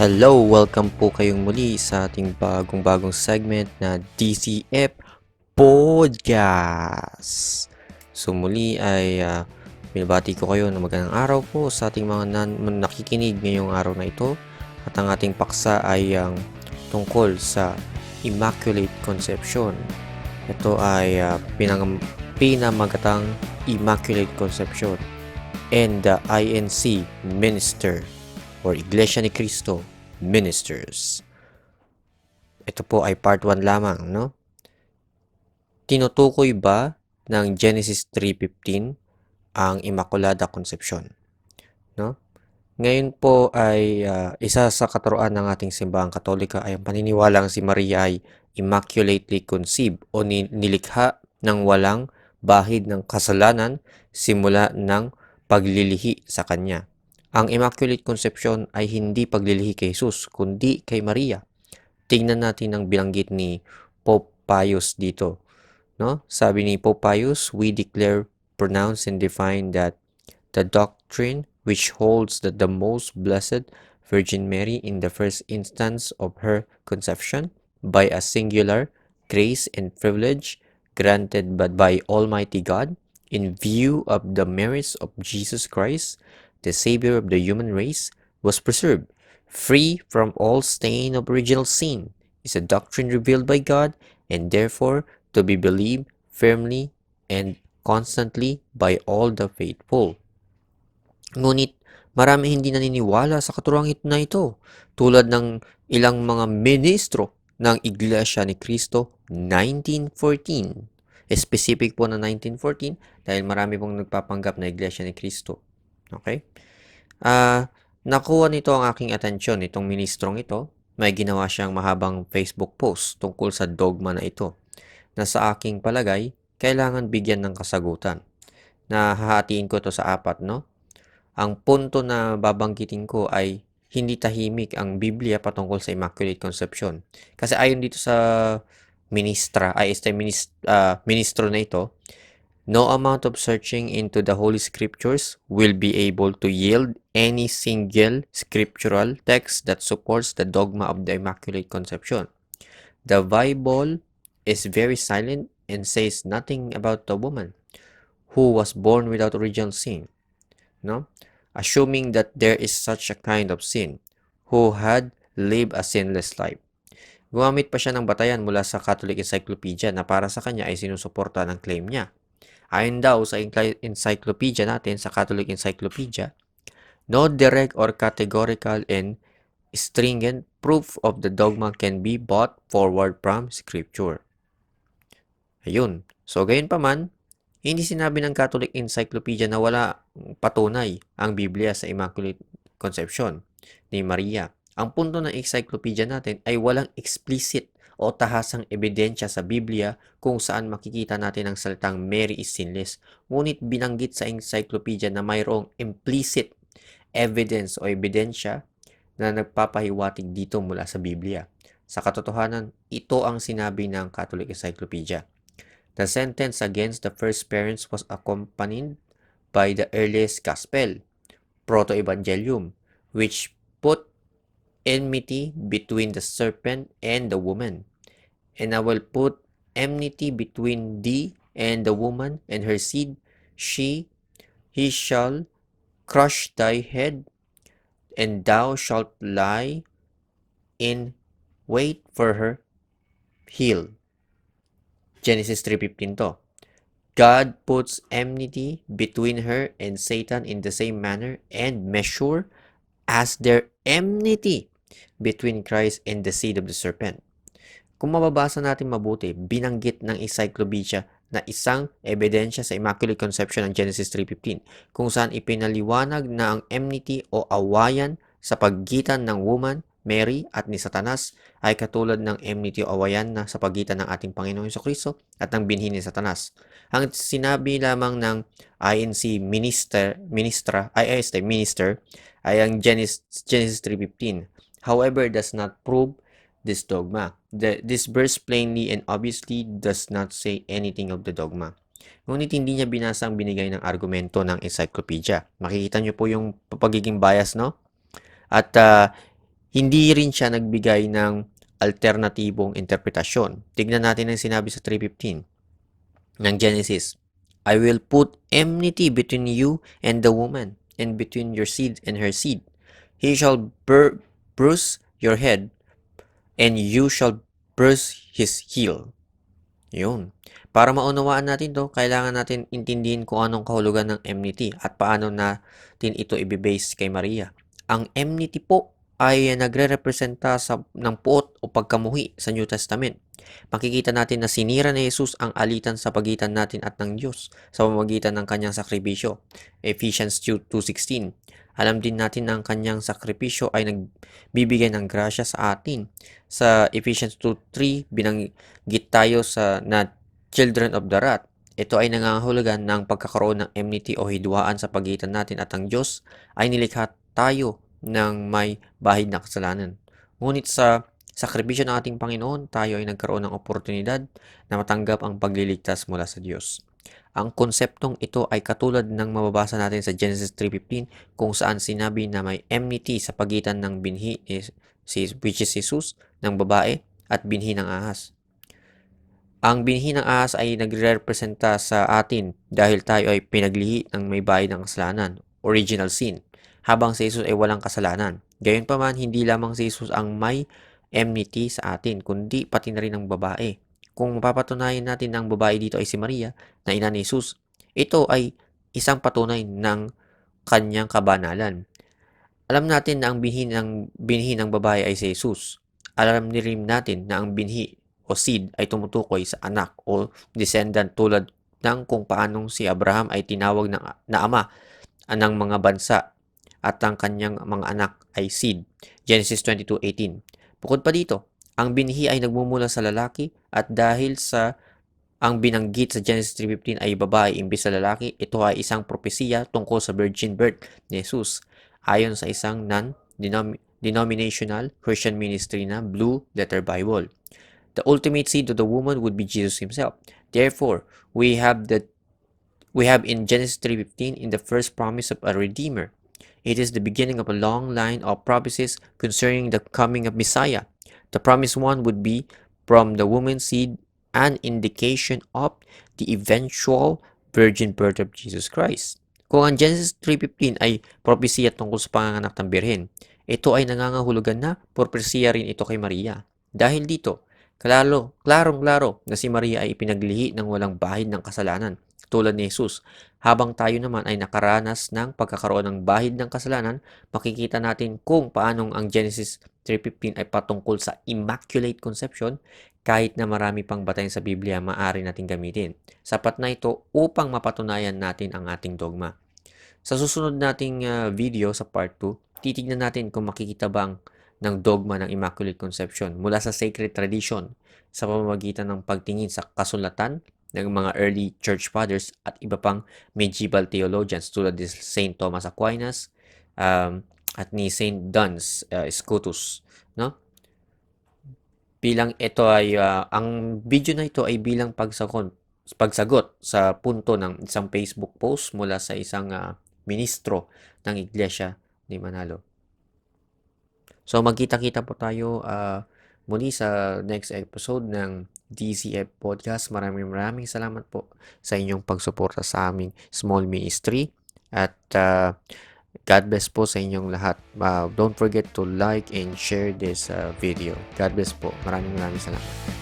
Hello! Welcome po kayong muli sa ating bagong segment na DCF Podcast. So muli ay binabati ko kayo na magandang araw po sa ating mga nakikinig ngayong araw na ito. At ang ating paksa ay tungkol sa Immaculate Conception. Ito ay pinamagatang Immaculate Conception and the INC Minister or Iglesia ni Cristo Ministers. Ito po ay part 1 lamang, no? Tinutukoy ba ng Genesis 3:15 ang Immaculada Conception, no? Ngayon po ay isa sa katuruan ng ating simbahang Katolika ay ang paniniwalang si Maria ay immaculately conceived o nilikha ng walang bahid ng kasalanan simula ng paglilihi sa kanya. Ang Immaculate Conception ay hindi paglilihi kay Jesus, kundi kay Maria. Tingnan natin ang binanggit ni Pope Pius dito. No? Sabi ni Pope Pius, we declare, pronounce, and define that the doctrine which holds that the most blessed Virgin Mary in the first instance of her conception by a singular grace and privilege granted by Almighty God in view of the merits of Jesus Christ, the Savior of the human race, was preserved, free from all stain of original sin, is a doctrine revealed by God, and therefore to be believed firmly and constantly by all the faithful. Ngunit marami hindi naniniwala sa katuruang na ito, tulad ng ilang mga ministro ng Iglesia ni Cristo 1914. Specific po na 1914 dahil marami pong nagpapanggap na Iglesia ni Cristo. Okay? Nakuha nito ang aking atensyon, itong ministrong ito. May ginawa siyang mahabang Facebook post tungkol sa dogma na ito, na sa aking palagay, kailangan bigyan ng kasagutan. Hahatiin ko ito sa 4, no? Ang punto na babanggitin ko ay hindi tahimik ang Biblia patungkol sa Immaculate Conception. Kasi ayon dito sa ministro na ito, no amount of searching into the Holy Scriptures will be able to yield any single scriptural text that supports the dogma of the Immaculate Conception. The Bible is very silent and says nothing about the woman who was born without original sin, no? Assuming that there is such a kind of sin, who had lived a sinless life. Gumamit pa siya ng batayan mula sa Catholic Encyclopedia na para sa kanya ay sinusuporta ng claim niya. Ayon daw sa encyclopedia natin, sa Catholic Encyclopedia, no direct or categorical and stringent proof of the dogma can be brought forward from Scripture. Ayun. So, gayon pa man, hindi sinabi ng Catholic Encyclopedia na wala patunay ang Biblia sa Immaculate Conception ni Maria. Ang punto ng encyclopedia natin ay walang explicit o tahasang ebidensya sa Biblia kung saan makikita natin ang salitang Mary is sinless. Ngunit binanggit sa encyclopedia na mayroong implicit evidence o ebidensya na nagpapahiwatig dito mula sa Biblia. Sa katotohanan, ito ang sinabi ng Catholic Encyclopedia. The sentence against the first parents was accompanied by the earliest gospel, Proto-Evangelium, which put enmity between the serpent and the woman. And I will put enmity between thee and the woman and her seed. He shall crush thy head, and thou shalt lie in wait for her heel. Genesis 3:15 to. God puts enmity between her and Satan in the same manner and measure as their enmity between Christ and the seed of the serpent. Kung mababasa natin mabuti, binanggit ng encyclopedia na isang ebidensya sa Immaculate Conception ng Genesis 3:15 kung saan ipinaliwanag na ang enmity o awayan sa pagitan ng woman, Mary at ni Satanas ay katulad ng enmity o awayan na sa pagitan ng ating Panginoong Jesucristo at ng binhi ni Satanas. Ang sinabi lamang ng INC minister ay ang Genesis 3:15. However, does not prove this dogma. This verse plainly and obviously does not say anything of the dogma. Ngunit hindi niya binasa ang binigay ng argumento ng encyclopedia. Makikita niyo po yung pagiging bias, no? At Hindi rin siya nagbigay ng alternatibong interpretasyon. Tignan natin ang sinabi sa 3:15 ng Genesis. I will put enmity between you and the woman, and between your seed and her seed. He shall bruise your head, and you shall bruise his heel. Yun. Para maunawaan natin to, kailangan natin intindihin kung anong kahulugan ng enmity at paano natin ito ibibase kay Maria. Ang enmity po ay nagre-representa ng puot o pagkamuhi sa New Testament. Makikita natin na sinira ni Jesus ang alitan sa pagitan natin at ng Diyos sa pamamagitan ng kanyang sakripisyo. Ephesians 2:16. Alam din natin na ang kanyang sakripisyo ay nagbibigay ng grasya sa atin. Sa Ephesians 2:3, binanggit tayo na children of the wrath. Ito ay nangangahulugan ng pagkakaroon ng enmity o hidwaan sa pagitan natin at ang Diyos ay nilikha tayo ng may bahid na kasalanan. Ngunit sa sakripisyo ng ating Panginoon, tayo ay nagkaroon ng oportunidad na matanggap ang pagliligtas mula sa Diyos. Ang konseptong ito ay katulad ng mababasa natin sa Genesis 3:15 kung saan sinabi na may enmity sa pagitan ng binhi which is Jesus ng babae at binhi ng ahas. Ang binhi ng ahas ay nagre-representa sa atin dahil tayo ay pinaglihi ng may bayad ng kasalanan, original sin, habang si Jesus ay walang kasalanan. Gayunpaman, hindi lamang si Jesus ang may enmity sa atin, kundi pati na rin ang babae. Kung mapapatunayan natin na ang babae dito ay si Maria, na ina ni Jesus, ito ay isang patunay ng kanyang kabanalan. Alam natin na ang binhi ng babae ay si Jesus. Alam rin natin na ang binhi o seed ay tumutukoy sa anak o descendant tulad ng kung paanong si Abraham ay tinawag na ama ng mga bansa at ang kanyang mga anak ay seed. Genesis 22:18. Bukod pa dito, ang binhi ay nagmumula sa lalaki at dahil sa ang binanggit sa Genesis 3:15 ay babae imbis sa lalaki, ito ay isang propesiya tungkol sa virgin birth ni Jesus ayon sa isang non-denominational Christian ministry na Blue Letter Bible. The ultimate seed of the woman would be Jesus himself. Therefore, we have in Genesis 3:15 in the first promise of a redeemer. It is the beginning of a long line of prophecies concerning the coming of Messiah. The promised one would be from the woman's seed, an indication of the eventual virgin birth of Jesus Christ. Kung ang Genesis 3:15 ay propesiya tungkol sa panganganak ng Birhen, ito ay nangangahulugan na propesiya rin ito kay Maria. Dahil dito, klarong-klaro na si Maria ay ipinaglihi ng walang bahid ng kasalanan, tulad ni Jesus. Habang tayo naman ay nakaranas ng pagkakaroon ng bahid ng kasalanan, makikita natin kung paanong ang Genesis 3:15 ay patungkol sa Immaculate Conception kahit na marami pang batayan sa Biblia maaari nating gamitin. Sapat na ito upang mapatunayan natin ang ating dogma. Sa susunod nating video sa part 2, titignan natin kung makikita bang ng dogma ng Immaculate Conception mula sa sacred tradition sa pamamagitan ng pagtingin sa kasulatan ng mga early church fathers at iba pang medieval theologians tulad ni Saint Thomas Aquinas at ni Saint Duns Scotus, no? Bilang ito ay ang video na ito ay bilang pagsagot sa punto ng isang Facebook post mula sa isang ministro ng Iglesia ni Manalo. So magkita-kita po tayo muli sa next episode ng DCF Podcast. Maraming salamat po sa inyong pagsuporta sa aming small ministry at God bless po sa inyong lahat. Don't forget to like and share this video. God bless po. Maraming salamat.